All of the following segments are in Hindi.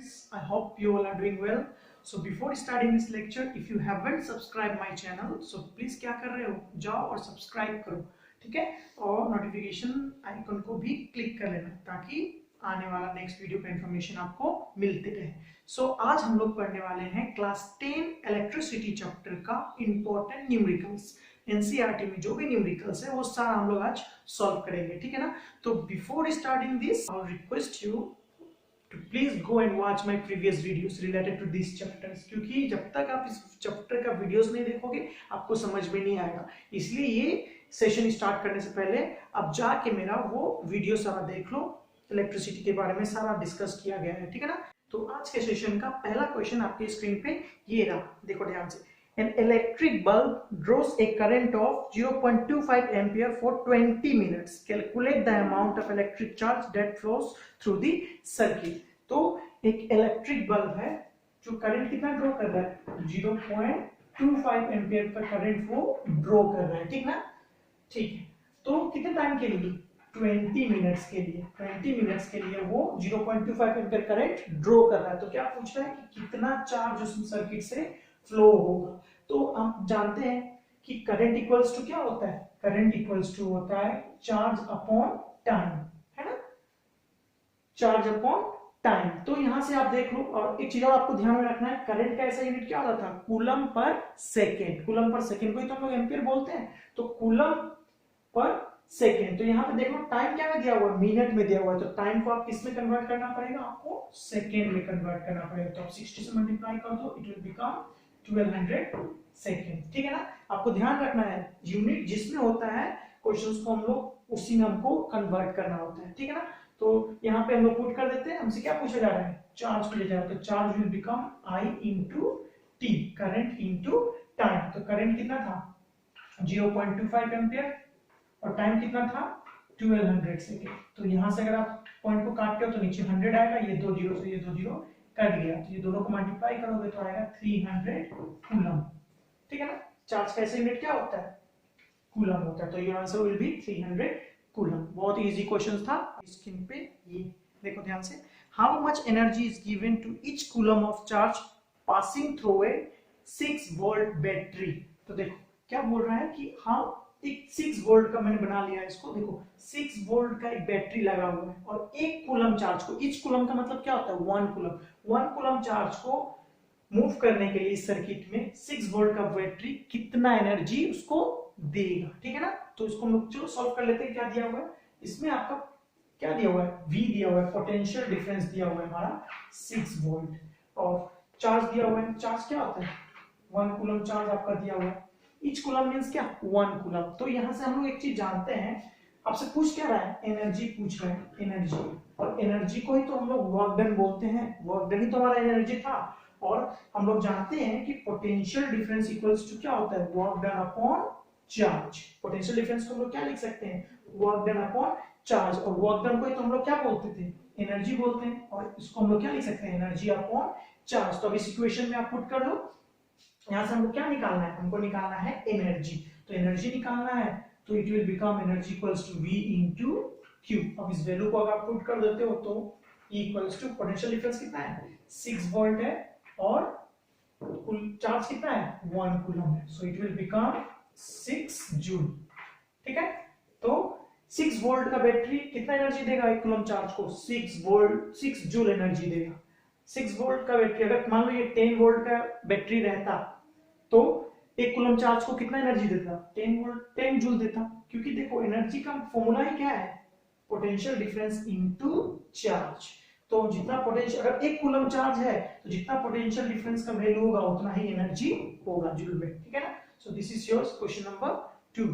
students, I hope you all are doing well. So before starting this lecture, if you haven't subscribed my channel, so please क्या कर रहे हो, जाओ और सब्सक्राइब करो, ठीक है, और नोटिफिकेशन आइकन को भी क्लिक कर लेना ताकि आने वाला नेक्स्ट वीडियो का इंफॉर्मेशन आपको मिलते रहे। सो आज हम लोग पढ़ने वाले हैं क्लास 10 इलेक्ट्रिसिटी चैप्टर का इंपॉर्टेंट न्यूमेरिकल्स। एनसीईआरटी में जो भी न्यूमेरिकल्स है वो सारा हम लोग आज सॉल्व करेंगे, ठीक है ना। तो before starting this I request you to please go and watch my previous videos related to these chapters, क्योंकि जब तक आप इस चैप्टर का वीडियोस नहीं देखोगे आपको समझ में नहीं आएगा। इसलिए ये सेशन स्टार्ट करने से पहले आप जाके मेरा वो वीडियो सारा देख लो, इलेक्ट्रिसिटी के बारे में सारा डिस्कस किया गया है, ठीक है ना। तो आज के सेशन का पहला क्वेश्चन आपके स्क्रीन पे ये रहा, देखो ध्यान से। An electric bulb draws a current of 0.25 ampere for 20 minutes. Calculate the amount of electric charge that flows through the circuit. तो एक इलेक्ट्रिक बल्ब है जो करंट कितना ड्रॉ कर रहा है, 0.25 एम्पियर का करंट वो ड्रॉ कर रहा है, ठीक ना। ठीक है, तो कितने टाइम के लिए, 20 मिनट्स के लिए। 20 मिनट्स के लिए वो 0.25 एम्पियर करंट ड्रॉ कर रहा है। तो क्या पूछ रहा है कि कितना चार्ज उस सर्किट से फ्लो होगा। तो हम जानते हैं कि करंट इक्वल्स टू क्या होता है, करंट इक्वल्स टू होता है चार्ज अपॉन टाइम, है ना, चार्ज अपॉन टाइम। तो यहां से आप देख लो, और एक चीज और आपको ध्यान में रखना है, करंट का ऐसा यूनिट क्या होता था, coulomb per second. Coulomb per second को ही तो हम लोग एम्पियर बोलते हैं, तो कूलम पर सेकेंड। तो यहाँ पे देख लो टाइम क्या में दिया हुआ है, मिनट में दिया हुआ है। तो टाइम को आप किस में कन्वर्ट करना पड़ेगा, आपको सेकेंड में कन्वर्ट करना पड़ेगा। तो आप 60 से मल्टीप्लाई कर दो, इट विल बिकम 1200 सेकेंड, ठीक है ना। आपको ध्यान रखना है यूनिट जिसमें होता है क्वेश्चंस को हम लोग उसी में हमको कन्वर्ट करना होता है, ठीक है ना। तो यहाँ पे हम लोग पुट कर देते हैं, हमसे क्या पूछा जा रहा है, चार्ज पूछा जा रहा है। तो charge will become I into T, current into time. तो करंट कितना था 0.25 एम्पियर और टाइम कितना था 1200 सेकेंड। तो यहाँ से अगर आप पॉइंट को काटते हो तो नीचे 100 आएगा, ये दो जीरो से ये दो जीरो कट गया, तो ये दोनों को मल्टीप्लाई करोगे तो आएगा 300 कूलम, ठीक है ना। चार्ज का ऐसे यूनिट क्या होता है, कूलम होता है। तो your answer will be 300 coulomb. बहुत ही इजी क्वेश्चन था। स्क्रीन पे ये देखो ध्यान से, how much energy is given to each coulomb of charge passing through a 6 volt battery. तो देखो क्या बोल रहा है कि हाउ, एक 6 वोल्ट का मैंने बना लिया इसको, देखो 6 वोल्ट का एक बैटरी लगा हुआ है और एक कूलम चार्ज को, ईच कूलम का मतलब क्या होता है 1 कूलम, 1 कूलम चार्ज को मूव करने के लिए इस सर्किट में 6 वोल्ट का बैटरी कितना एनर्जी उसको देगा, ठीक है ना। तो इसको हम लोग चलो सॉल्व कर लेते हैं। क्या दिया हुआ है इसमें, आपका क्या दिया हुआ है, V दिया हुआ है, पोटेंशियल डिफरेंस दिया हुआ है हमारा 6 वोल्ट, और चार्ज दिया हुआ है। चार्ज क्या होता है 1 कूलम चार्ज आपका दिया हुआ है। ईच कूलम मींस क्या 1 कूलम। तो यहां से हम लोग एक चीज जानते हैं, आपसे पूछ क्या रहा है, एनर्जी पूछ रहा है, एनर्जी। और एनर्जी को ही तो हम लोग वर्क डन बोलते हैं, वर्क डन ही तो हमारा एनर्जी था। और हम लोग जानते हैं कि पोटेंशियल डिफरेंस इक्वल्स टू क्या होता है, work done upon charge. Potential difference को हम लोग क्या लिख सकते हैं, वर्क डन अपॉन चार्ज। और वर्क डन को ही तो हम लोग क्या बोलते थे, एनर्जी बोलते हैं, और इसको हम लोग क्या लिख सकते हैं, एनर्जी अपॉन चार्ज। तो अब इस इक्वेशन में आप पुट कर लो, यहां से हमको क्या निकालना है, हमको निकालना है एनर्जी। तो एनर्जी निकालना है तो it will become energy equals to V into Q। अब इस वैल्यू को अगर आप पुट कर देते हो तो E equals to potential difference कितना है 6 वोल्ट है और चार्ज कितना है 1 कूलम है, so it will become 6 joule, ठीक है। तो 6 वोल्ट का बैटरी कितना एनर्जी देगा एक कूलम चार्ज को, 6 वोल्ट 6 जूल एनर्जी देगा। 6 वोल्ट का बैटरी, अगर मान लो ये 10 वोल्ट का बैटरी रहता तो एक कूलम चार्ज को कितना एनर्जी देता, 10 वोल्ट 10 जूल देता। क्योंकि देखो एनर्जी का फॉर्मूला ही क्या है, पोटेंशियल डिफरेंस इनटू चार्ज। तो जितना पोटेंशियल, अगर एक कूलम चार्ज है तो जितना पोटेंशियल डिफरेंस का वैल्यू होगा उतना ही एनर्जी होगा जूल में, ठीक है ना। So this is your question number 2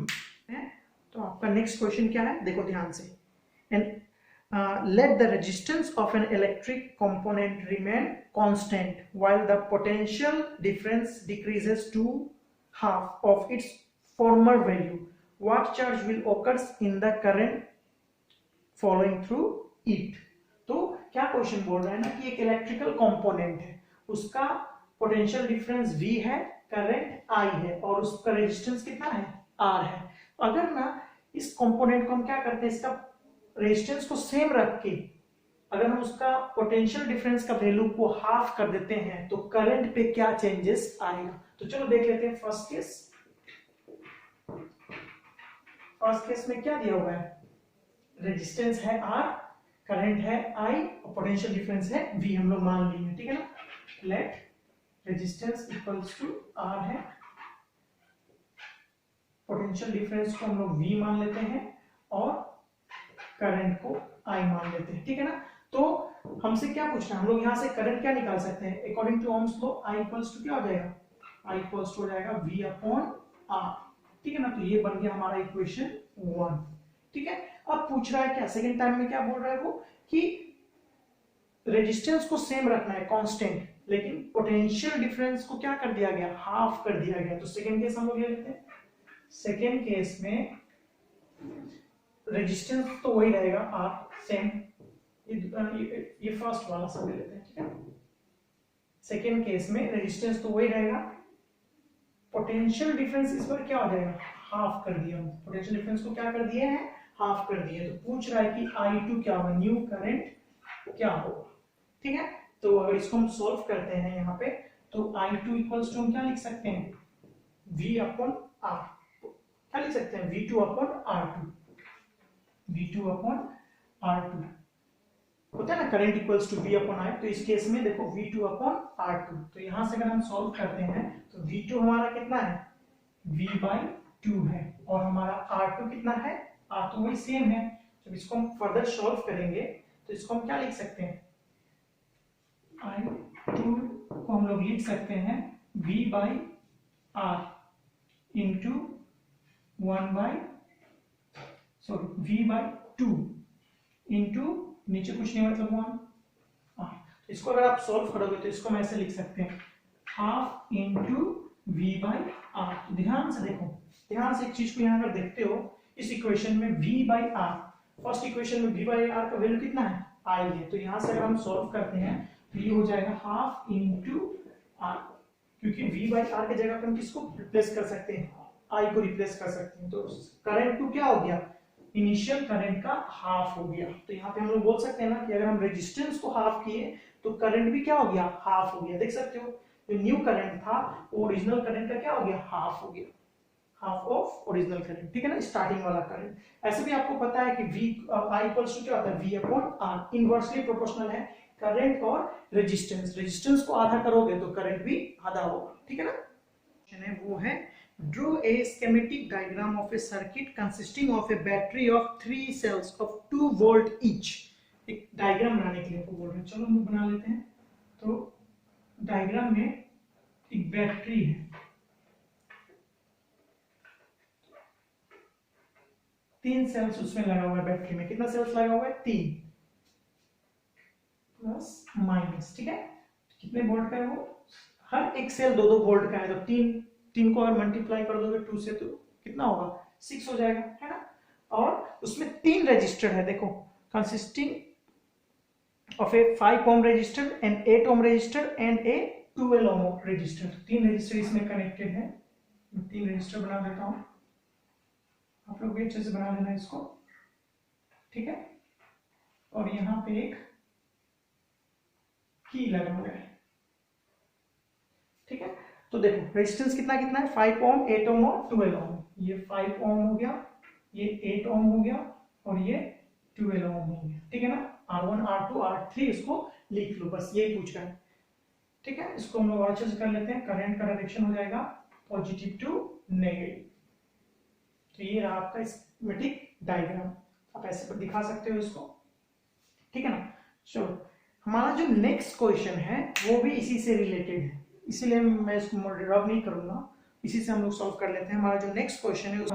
है। तो आपका नेक्स्ट क्वेश्चन क्या है, देखो ध्यान से। And let the resistance of an electric component remain constant while the potential difference decreases to half of its former value. What charge will occur in the current flowing through it? तो क्या क्वेश्चन बोल रहा है ना कि एक इलेक्ट्रिकल कंपोनेंट है, उसका पोटेंशियल डिफरेंस V है, करंट I है, और उसका रेजिस्टेंस कितना है R है। अगर ना इस कंपोनेंट को हम क्या करते हैं, इसका रेजिस्टेंस को सेम रख के अगर हम उसका पोटेंशियल डिफरेंस का वैल्यू को हाफ कर देते हैं तो करंट पे क्या चेंजेस आएगा। तो चलो देख लेते हैं फर्स्ट केस। फर्स्ट केस में क्या दिया हुआ है, रेजिस्टेंस है R, करंट है I और पोटेंशियल डिफरेंस है V, हम लोग मान लेंगे, ठीक है ना। Let resistance equals to R है, पोटेंशियल डिफरेंस को हम लोग V मान लेते हैं और करंट को I मान लेते हैं, ठीक है ना। तो हमसे क्या पूछना है, हम लोग यहाँ से करंट क्या निकाल सकते हैं, according to Ohm's law I equals to क्या हो जाएगा, I इक्वल्स टू हो जाएगा V अपॉन R, ठीक है ना। तो ये बन गया हमारा इक्वेशन 1, ठीक है। अब पूछ रहा है क्या, सेकंड टाइम में क्या बोल रहा है वो कि रेजिस्टेंस को सेम रखना है कांस्टेंट, लेकिन पोटेंशियल डिफरेंस को क्या कर दिया गया, हाफ कर दिया गया। तो सेकंड केस हम लोग ले लेते हैं। सेकंड केस में रेजिस्टेंस तो वही रहेगा R सेम, ये फर्स्ट वाला सब ले लेते हैं, ठीक है। सेकंड केस में रेजिस्टेंस तो वही रहेगा, पोटेंशियल डिफरेंस इस पर क्या हो जाएगा, हाफ कर दिया। पोटेंशियल डिफरेंस को क्या कर दिए हैं, हाफ कर दिए। तो पूछ रहा है कि I2 क्या होगा, न्यू करंट क्या होगा, ठीक है। तो अगर इसको हम सॉल्व करते हैं यहाँ पे, तो I2 इक्वल्स टू हम क्या लिख सकते हैं, V अपॉन R, क्या लिख सकते हैं, V2 upon R2, V2 upon R2 होता है ना, current equals to V upon I। तो इस केस में देखो V2 अपॉन R2, तो यहां से अगर हम सॉल्व करते हैं तो V2 हमारा कितना है, V/2 है, और हमारा R2 कितना है, R2 वही सेम है। जब इसको हम फर्दर सॉल्व करेंगे तो इसको हम क्या लिख सकते हैं, I2 को हम लोग लिख सकते हैं V/R इंटू V/2 इंटू नीचे कुछ नहीं मतलब 1। इसको अगर आप सॉल्व करोगे तो इसको हम ऐसे लिख सकते हैं, हाफ इंटू V/R। ध्यान से देखो, ध्यान से एक चीज को यहाँ अगर देखते हो, इस इक्वेशन में V/R, फर्स्ट इक्वेशन में V/R का वैल्यू कितना है, I है। तो यहाँ से अगर हम सॉल्व करते हैं तो ये हो जाएगा हाफ इंटू R, क्योंकि V/R की जगह पर हम किसको रिप्लेस कर सकते हैं, I को रिप्लेस कर सकते हैं। तो करंट टू क्या हो गया, इनिशियल करंट का हाफ हो गया। तो यहाँ पे हम लोग बोल सकते हैं ना कि अगर हम रेजिस्टेंस को हाफ किए तो करंट भी क्या हो गया, हाफ हो गया। देख सकते हो, जो न्यू करंट था वो ओरिजिनल करंट का क्या हो गया, हाफ हो गया, हाफ ऑफ ओरिजिनल करंट, ठीक है ना, स्टार्टिंग वाला करंट। ऐसे भी आपको पता है कि I इक्वल्स टू क्या होता है, V upon R, inversely proportional है करंट और रेजिस्टेंस। रेजिस्टेंस को आधा करोगे तो करंट भी आधा होगा, ठीक है ना। क्वेश्चन है वो है, draw a schematic diagram of a circuit consisting of a battery of 3 cells of 2 volt each। एक डायग्राम बनाने के लिए आपको बोल रहे हैं, चलो हम बना लेते हैं। तो डायग्राम में एक बैटरी है, 3 सेल्स उसमें लगा हुआ है, बैटरी में कितना सेल्स लगा हुआ है, 3 प्लस माइनस, ठीक है। कितने वोल्ट का है वो, हर एक सेल 2-2 वोल्ट का है। तो 3 को अगर मल्टीप्लाई कर दोगे 2 से तो कितना होगा, 6 हो जाएगा, है ना। और उसमें 3 रजिस्टर है, देखो, consisting of a 5 ohm resistor and 8 ohm resistor and a 12 ohm resistor. 3 resistor इसमें कनेक्टेड है। मैं 3 रजिस्टर बना देता हूं, आप लोग भी अच्छे से बना लेना इसको, ठीक है। और यहाँ पे एक की लगा हुआ है, ठीक है। तो देखो रेजिस्टेंस कितना कितना है, 5 ओम, 8 ओम और 12 ओम। ये 5 ओम हो गया, ये 8 ओम हो गया और ये 12 ओम हो गया, ठीक है ना। R1, R2, R3 इसको लिख लो, बस यही पूछ रहा है, ठीक है। इसको हम लोग अच्छे से कर लेते हैं। करंट का डायरेक्शन हो जाएगा पॉजिटिव टू नेगेटिव। तो ये रहा आपका स्कीमेटिक डायग्राम, आप ऐसे पर दिखा सकते हो इसको, ठीक है ना। चलो हमारा जो नेक्स्ट क्वेश्चन है वो भी इसी से रिलेटेड है, इसीलिए मैं इसको रब नहीं करूंगा, इसी से हम लोग सॉल्व कर लेते हैं। हमारा जो नेक्स्ट क्वेश्चन है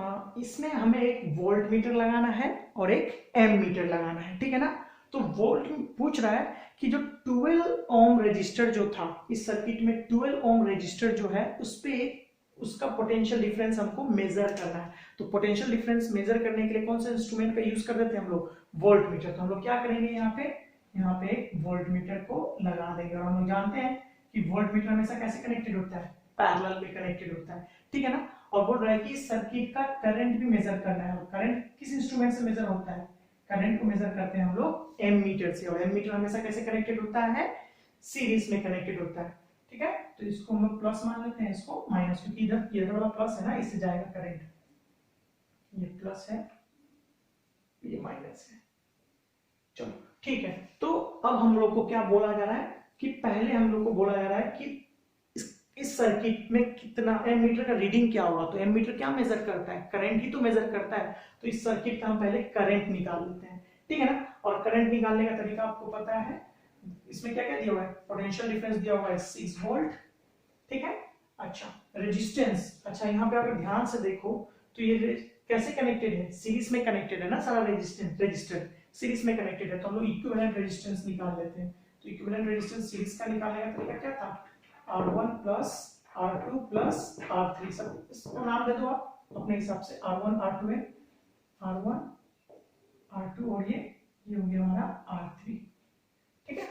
इसमें हमें एक वोल्ट मीटर लगाना है और एक एम मीटर लगाना है, ठीक है ना। तो वोल्ट पूछ रहा है कि जो 12 ओम रजिस्टर जो था इस सर्किट में, 12 ओम रजिस्टर जो है उस पे उसका पोटेंशियल डिफरेंस हमको मेजर करना है। तो पोटेंशियल डिफरेंस मेजर करने के लिए कौन सा इंस्ट्रूमेंट का यूज कर देते हैं हम लोग, वोल्ट मीटर। तो हम लोग क्या करेंगे, यहाँ पे एक वोल्ट मीटर को लगा देंगे। और हम लोग जानते हैं कि वोल्ट मीटर हमेशा कैसे कनेक्टेड होता है, पैरेलल में कनेक्टेड होता है, ठीक है ना। और बोल रहा है कि सर्किट का करंट भी मेजर करना है। और करंट किस इंस्ट्रूमेंट से मेजर होता है, करंट को मेजर करते हैं हम लोग एम मीटर से, और एम मीटर हमेशा कैसे कनेक्टेड होता है, सीरीज में कनेक्टेड होता है, ठीक है। तो इसको हम लोग प्लस मान लेते हैं, इसको माइनस, क्योंकि इधर ये वाला प्लस है ना, इससे जाएगा करंट, ये प्लस है ये माइनस है। चलो ठीक है, तो अब हम लोग को क्या बोला जा रहा है कि पहले हम लोग को बोला जा रहा है कि इस सर्किट में कितना एम मीटर का रीडिंग क्या होगा। तो एम मीटर क्या मेजर करता है, करंट ही तो मेजर करता है। तो इस सर्किट का हम पहले करंट निकाल लेते हैं, ठीक है ना। और करंट निकालने का तरीका आपको पता है, इसमें क्या क्या दिया हुआ है, पोटेंशियल डिफरेंस दिया हुआ है 6 वोल्ट, ठीक है। अच्छा रेजिस्टेंस, अच्छा यहाँ पे अगर ध्यान से देखो तो ये कैसे कनेक्टेड है, सीरीज में कनेक्टेड है ना सारा रजिस्टर सीरीज में कनेक्टेड है। तो हम लोग इक्विवेलेंट रेजिस्टेंस निकाल लेते हैं। तो इक्विवेलेंट रेजिस्टेंस सीरीज का निकालने का तरीका क्या था, R1 plus R2 plus R3, सब इसको नाम दे दो आप अपने हिसाब से, R1 R2 है, R1 R2 और ये हो गया हमारा R3, ठीक है।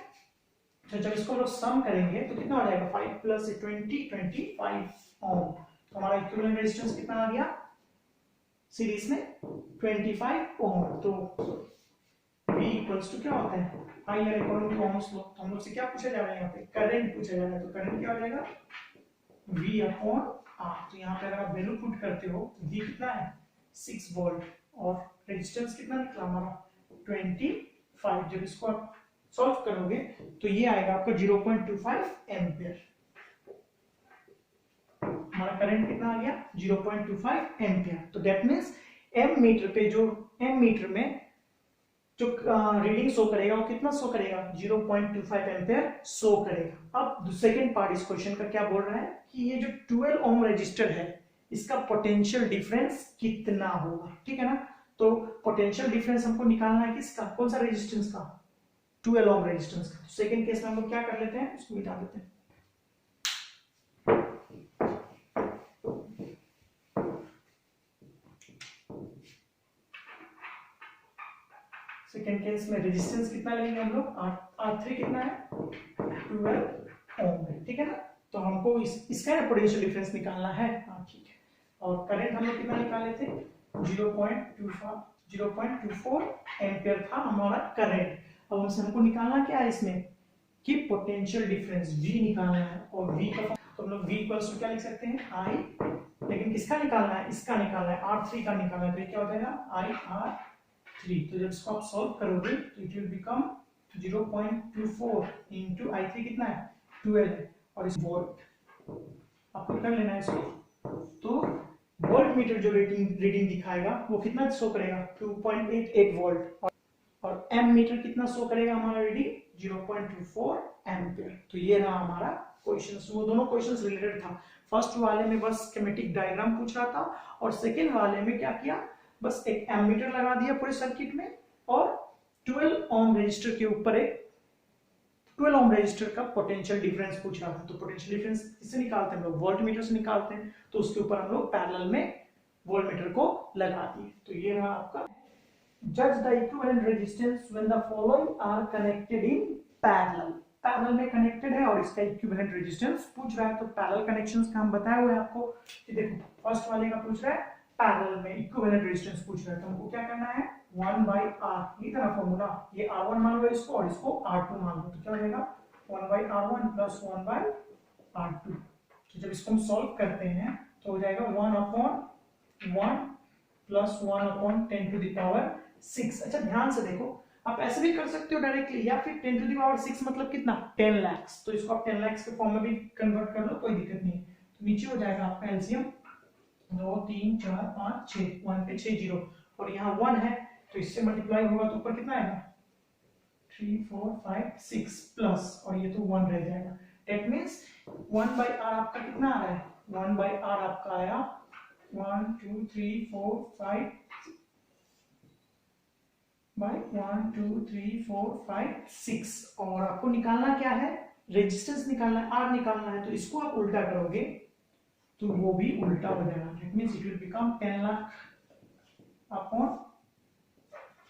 तो जब इसको हम लोग सम करेंगे तो कितना हो जाएगा, 5 प्लस 20 25 ओम। तो हमारा इक्विवेलेंट रेजिस्टेंस कितना आ गया सीरीज में 25 ओम। तो V इक्वल्स टू क्या होता है, I R according to Ohm's law. तो हम लोग से क्या पूछा जा रहा है, यहाँ पे करंट पूछा जा रहा है। तो करंट क्या हो जाएगा, V अपॉन R। तो यहाँ पे अगर आप वैल्यू पुट करते हो तो V कितना है 6 वोल्ट, और रेजिस्टेंस कितना निकला हमारा 25। जब इसको आप सॉल्व करोगे तो ये आएगा आपका 0.25 एम्पियर। हमारा करंट कितना आ गया 0.25 एम्पियर। तो दैट मींस एम मीटर पे जो एम मीटर में जो रीडिंग शो करेगा वो कितना शो करेगा, 0.25 एम्पियर शो करेगा। अब सेकंड पार्ट इस क्वेश्चन का क्या बोल रहा है कि ये जो 12 ओम रजिस्टर है इसका पोटेंशियल डिफरेंस कितना होगा, ठीक है ना। तो पोटेंशियल डिफरेंस हमको निकालना है किसका, कौन सा रेजिस्टेंस का, 12 ओम रेजिस्टेंस का। सेकंड केस में हम लोग क्या कर लेते हैं, उसको मिटा देते हैं। सेकेंड केस में रेजिस्टेंस कितना लेंगे हम लोग, R3 कितना है 12 ओम है, ठीक है ना। तो हमको इसका पोटेंशियल डिफरेंस निकालना है, हाँ ठीक है। और करंट हम लोग कितना निकाले थे 0.24 एम्पियर था हमारा करंट। अब हमको निकालना क्या है इसमें कि पोटेंशियल डिफरेंस V निकालना है, और V का तो हम लोग V इक्वल्स टू क्या लिख सकते हैं I, लेकिन किसका निकालना है, इसका निकालना है R3 का निकालना है। तो ये क्या हो जाएगा IR3। तो जब इसको आप सॉल्व करोगे तो it will become 0.24 into I3 कितना है 12 है, और इस वोल्ट आपको कर लेना है इसको। तो वोल्ट मीटर जो रीडिंग दिखाएगा वो कितना शो करेगा 2.88 वोल्ट, और एम मीटर कितना शो करेगा हमारा रीडिंग 0.24 एम्पियर। तो ये रहा हमारा क्वेश्चन। वो दोनों क्वेश्चंस रिलेटेड था। फर्स्ट वाले में बस स्कीमेटिक डायग्राम पूछ रहा था, और सेकेंड वाले में क्या किया, बस एक एमीटर लगा दिया पूरे सर्किट में, और 12 ओम रजिस्टर के ऊपर एक 12 ओम रजिस्टर का पोटेंशियल डिफरेंस पूछ रहा था। तो पोटेंशियल डिफरेंस किससे निकालते हैं हम लोग, वोल्ट मीटर से निकालते हैं। तो उसके ऊपर हम लोग पैरेलल में वोल्ट मीटर को लगा दिए। तो ये रहा आपका जज the equivalent resistance when the following are connected in parallel. Parallel में कनेक्टेड है और इसका इक्विवेलेंट रेजिस्टेंस पूछ रहा है। तो पैरेलल कनेक्शंस का हम बताए हुए हैं आपको कि देखो फर्स्ट वाले का पूछ रहा है पैरेलल में इक्विवेलेंट रेजिस्टेंस पूछ रहा है। तो हमको क्या करना है 1/R, ये तरह फॉर्मूला, ये R1 मान लो इसको, और इसको R2 मान लो। तो क्या हो जाएगा 1/R1 प्लस 1/R2। तो जब इसको हम सॉल्व करते हैं तो हो जाएगा 1/1 प्लस 1/10 टू द पावर 6। अच्छा ध्यान से देखो, आप ऐसे भी कर सकते हो डायरेक्टली, या फिर 10 टू द पावर 6 मतलब कितना 10 लाख। तो इसको आप 10 लाख के फॉर्म में भी कन्वर्ट कर लो, कोई दिक्कत नहीं है। तो नीचे हो जाएगा आपका एलसीएम 2 3 4 5 6, 1 पे 6 जीरो, और यहाँ 1 है तो इससे मल्टीप्लाई होगा तो ऊपर कितना आएगा 3 4 5 6 प्लस, और ये तो 1 रह जाएगा। दैट मींस 1/R आपका कितना आ रहा है, 1/R आपका आया 1 2 3 4 5 by 1 2 3 4 5 6, और आपको निकालना क्या है रेजिस्टेंस निकालना है, R निकालना है। तो इसको आप उल्टा करोगे तो वो भी उल्टा हो जाएगा। It means it will become 10 lakh upon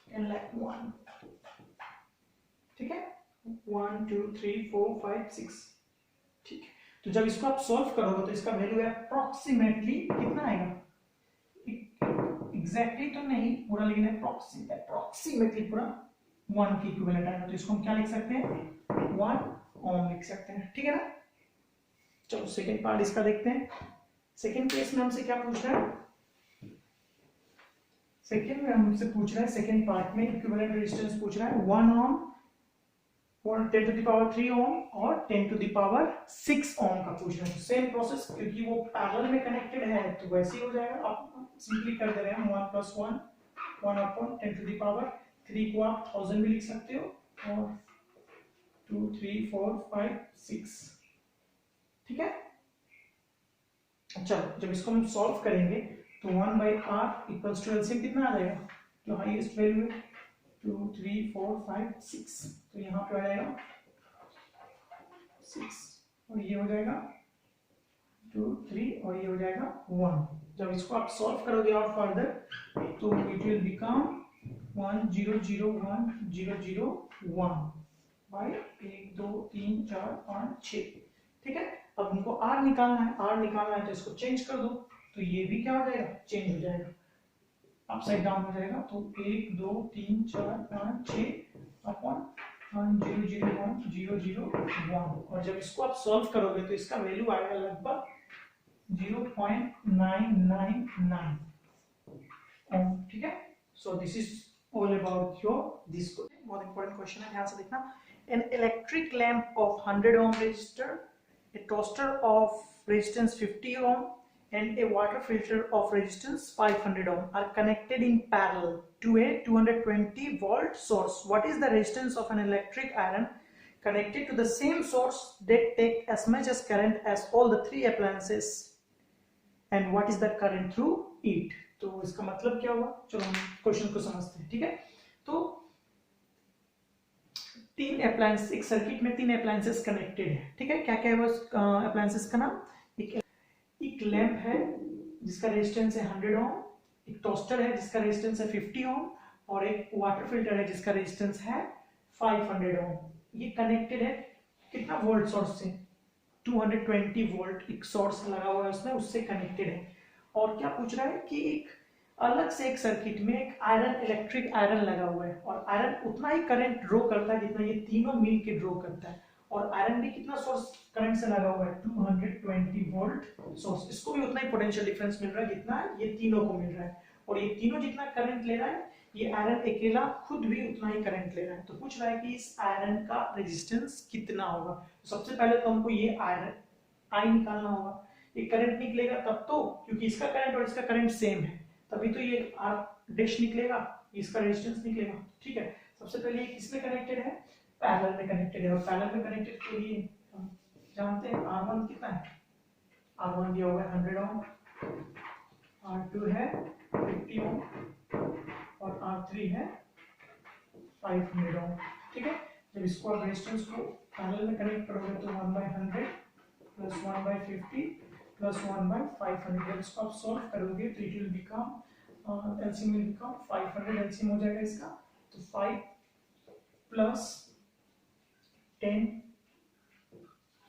10 lakh 1, ठीक है 1 2 3 4 5 6, ठीक है। तो जब इसको आप सॉल्व करोगे तो इसका वैल्यू अप्रोक्सीमेटली कितना आएगा, एग्जैक्टली तो नहीं, पूरा लिखना है अप्रोक्सीमेटली पूरा 1 के इक्विवेलेंट आएगा, तो इसको हम क्या लिख सकते हैं 1 ओम लिख सकते हैं, ठीक है ना। चलो सेकेंड पार्ट इसका देखते हैं। सेकेंड केस में हमसे क्या पूछ रहा है, सेकेंड में हमसे पूछ रहा है, सेकेंड पार्ट में इक्विवेलेंट रेजिस्टेंस पूछ रहा है 1 ओम और 10 टू द पावर 3 ओम और 10 टू द पावर 6 ओम का पूछ रहे हैं। सेम प्रोसेस, क्योंकि वो पैरेलल में कनेक्टेड है तो वैसे ही हो जाएगा। आप सिंपली कर दे रहे हैं 1 + 1 1 अपॉन 10 टू द पावर 3 को आप 1000 भी लिख सकते हो और 2 3 4 5 6, ठीक है। चलो जब इसको हम सॉल्व करेंगे तो 1/r इक्वल्स टू एलसीएम कितना आ जाएगा, जो हाईएस्ट वैल्यू है 2 3 4 5 6, तो यहाँ पे आ जाएगा 6 और ये हो जाएगा 2 3 और ये हो जाएगा 1। जब इसको आप सॉल्व करोगे और फर्दर तो इट विल बिकम 1 0 0 1 0 0 1 बाय 1 2 3 4 5 6, ठीक है। अब हमको r निकालना है, तो इसको चेंज कर दो, तो ये भी क्या हो जाएगा चेंज हो जाएगा, अपसाइड डाउन हो जाएगा। तो 1 2 3 4 5 6 अपॉन 1 0 0 1 0 0 1, और जब इसको आप सॉल्व करोगे तो इसका वैल्यू आएगा लगभग 0.999 ओम, ठीक है। So this is all about your this question. बहुत इंपॉर्टेंट क्वेश्चन है, ध्यान से देखना। An electric lamp of 100 ohm resistor, a toaster of resistance 50 ohm and a water filter of resistance 500 ohm are connected in parallel to a 220 volt source. What is the resistance of an electric iron connected to the same source that take as much as current as all the three appliances, and what is the current through it? तो इसका मतलब क्या हुआ, चलो हम क्वेश्चन को समझते हैं, ठीक है। तो तीन अप्लायंस, एक सर्किट में 3 अप्लायंसेस कनेक्टेड है, ठीक है। क्या क्या है वो अप्लायंसेस का नाम, एक लैंप है जिसका रेजिस्टेंस है 100 ओम, एक टोस्टर है जिसका रेजिस्टेंस है 50 ओम और एक वाटर फिल्टर है जिसका रेजिस्टेंस है 500 ओम। ये कनेक्टेड है कितना वोल्ट सोर्स से, 220 वोल्ट एक सोर्स लगा हुआ है उसमें, उससे कनेक्टेड है। और क्या पूछ रहा है कि एक अलग से एक सर्किट में एक आयरन, इलेक्ट्रिक आयरन लगा हुआ है, और आयरन उतना ही करंट ड्रॉ करता है जितना ये तीनों मिल के ड्रॉ करता है, और आयरन भी कितना सोर्स करंट से लगा हुआ है 220 वोल्ट सोर्स, इसको भी उतना ही पोटेंशियल डिफरेंस मिल रहा है जितना ये तीनों को मिल रहा है, और ये तीनों जितना करंट ले रहा है ये आयरन अकेला खुद भी उतना ही करंट ले रहा है। तो पूछ रहा है कि इस आयरन का रेजिस्टेंस कितना होगा। तो सबसे पहले तो हमको ये आयरन आई निकालना होगा, ये करंट निकलेगा तब तो, क्योंकि इसका करंट और इसका करंट सेम है, तभी तो ये आर डैश निकलेगा, इसका रेजिस्टेंस निकलेगा, ठीक है। सबसे पहले ये किसमें कनेक्टेड है, पैरेलल में कनेक्टेड है, और पैरेलल में कनेक्टेड के लिए हम जानते हैं R1 कितना है, R1 दिया हुआ है 100 ओम, R2 है 50 ओम और R3 है 500 ओम, ठीक है। जब इसको आप रेजिस्टेंस को पैरेलल में कनेक्ट करोगे तो 1/100 प्लस 1/50 प्लस 1/500, जब इसको आप सॉल्व करोगे तो it will become LCM will become 500, LCM हो जाएगा इसका, तो 5 प्लस 10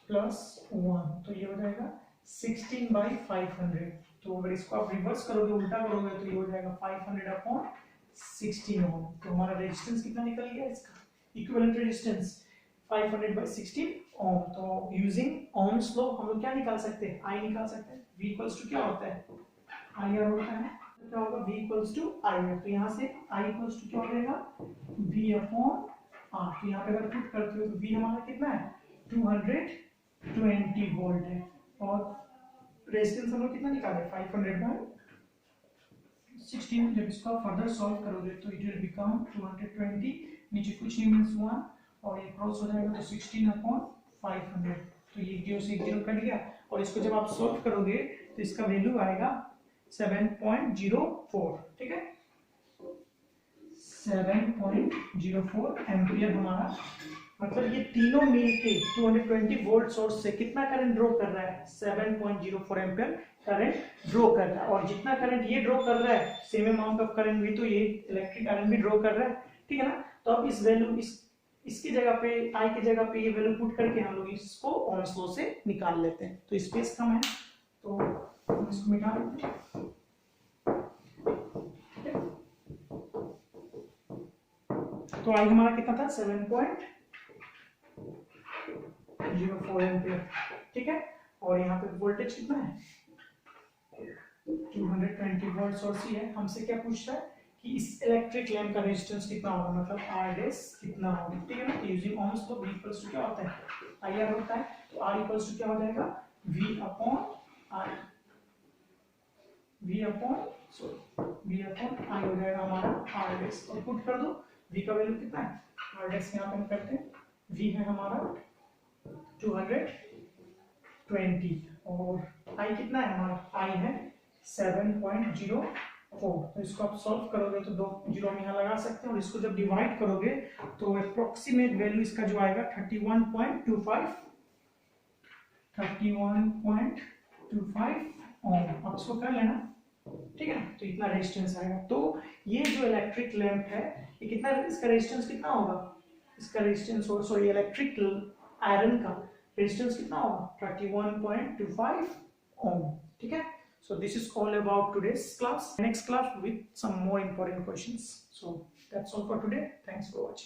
प्लस 1, तो ये हो जाएगा 16/500। तो अगर इसको आप रिवर्स करोगे, उल्टा करोगे, तो ये हो जाएगा 500 अपॉन 16 ओम। तो हमारा रेजिस्टेंस कितना निकल गया, इसका इक्विवेलेंट रेजिस्टेंस 500/16 ओम। तो यूजिंग ओम्स लॉ हम लोग क्या निकाल सकते हैं, आई निकाल सकते हैं। V इक्वल्स टू क्या होता है, आई आर होता है, तो क्या होगा V equals to I R, तो यहाँ से I इक्वल्स टू क्या हो जाएगा V अपॉन आर। तो यहाँ पे अगर पुट करते हो तो V हमारा कितना है 220 वोल्ट है, और रेजिस्टेंस हम लोग कितना निकाले 500/16। जब इसको फर्दर सॉल्व करोगे तो इट विल बिकम 220, नीचे कुछ नहीं मींस 1 और ये क्रॉस हो जाएगा तो 16/500, तो ये 0 से 0 कट गया, और इसको जब आप सॉल्व करोगे तो इसका वैल्यू आएगा 7.04, ठीक है, 7.04 एम्पियर हमारा, मतलब ये तीनों मिलके 220 वोल्ट सोर्स से कितना करंट ड्रॉ कर रहा है, 7.04 एम्पियर करंट ड्रॉ कर रहा है। और जितना करंट ये ड्रॉ कर रहा है सेम अमाउंट ऑफ करंट भी तो ये इलेक्ट्रिक आयरन भी ड्रॉ कर रहा है, ठीक है ना। तो अब इस वैल्यू इसकी जगह पे, आई की जगह पे ये वैल्यू पुट करके हम लोग इसको ओम्स लॉ से निकाल लेते हैं। तो स्पेस कम है तो हम इसको मिटा देते हैं। तो आई हमारा कितना था 7.04 एम्पियर, ठीक है। और यहाँ पे वोल्टेज कितना है 220 वोल्ट और सी है। हमसे क्या पूछ रहा है कि इस इलेक्ट्रिक लैंप का रेजिस्टेंस कितना होगा, मतलब आर डेस कितना होगा, ठीक है ना। यूजिंग ohms तो V इक्वल्स टू क्या होता है IR होता है, तो R इक्वल्स टू क्या हो जाएगा V upon I, V upon I हो जाएगा हमारा आर डेस। और पुट कर दो V का वैल्यू कितना है, आर डेस यहाँ पे हम करते हैं, V है हमारा 220 और I कितना है हमारा, I है 7.04। तो इसको आप सॉल्व करोगे तो दो जीरो हम यहाँ लगा सकते हैं और इसको जब डिवाइड करोगे तो अप्रोक्सीमेट वैल्यू इसका जो आएगा 31.25 ओम। आप इसको कर लेना, ठीक है। तो इतना रेजिस्टेंस आएगा। तो ये जो इलेक्ट्रिक लैंप है ये कितना, इसका रेजिस्टेंस कितना होगा, इसका रेजिस्टेंस सॉरी इलेक्ट्रिक आयरन का रेजिस्टेंस कितना होगा 31.25 ओम, ठीक है। So this is all about today's class. Next class with some more important questions. So that's all for today. Thanks for watching.